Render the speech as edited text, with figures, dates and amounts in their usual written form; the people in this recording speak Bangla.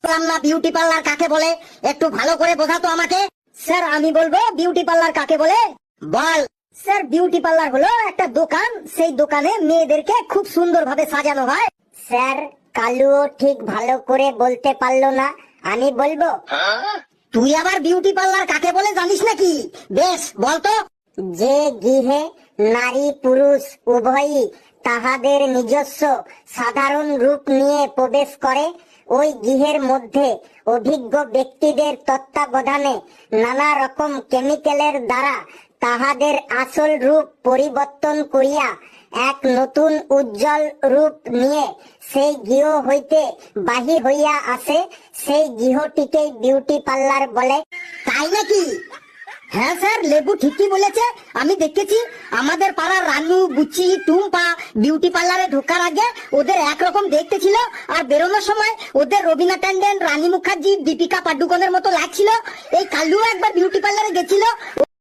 বললাম না বিউটি পার্লার কাকে বলে, একটু ভালো করে বোঝা তো আমাকে। স্যার আমি বলবো বিউটি পার্লার কাকে বলে। বল। স্যার বিউটি পার্লার হলো একটা দোকান, সেই দোকানে মেয়েদেরকে খুব সুন্দরভাবে সাজানো হয়। স্যার কালুও ঠিক ভালো করে বলতে পারলো না, আমি বলবো। তুই আবার বিউটি পার্লার কাকে বলে জানিস নাকি? বেশ বলতো। যে গৃহে নারী পুরুষ উভয়ই তাহাদের নিজস্ব সাধারণ রূপ নিয়ে প্রবেশ করে, ওই গৃহের মধ্যে অভিজ্ঞ ব্যক্তিদের তত্ত্বাবধানে নানা রকম কেমিক্যালের দ্বারা তাহাদের আসল রূপ পরিবর্তন করিয়া এক নতুন উজ্জ্বল রূপ নিয়ে সেই গৃহ হইতে বাহির হইয়া আসে, সেই গৃহটিকেই বিউটি পার্লার বলে। তাই নাকি? হ্যাঁ স্যার, লেবু ঠিকই বলেছে। আমি দেখেছি আমাদের পাড়ার রানু, বুচি, টুম্পা বিউটি পার্লারে ঢোকার আগে ওদের একরকম দেখতে ছিল, আর বেরোনোর সময় ওদের রবিনা ট্যান্ডন, রানী মুখার্জি, দীপিকা পাডুকোনের মতো লাগছিল। এই কালু একবার বিউটি পার্লারে গেছিল, ও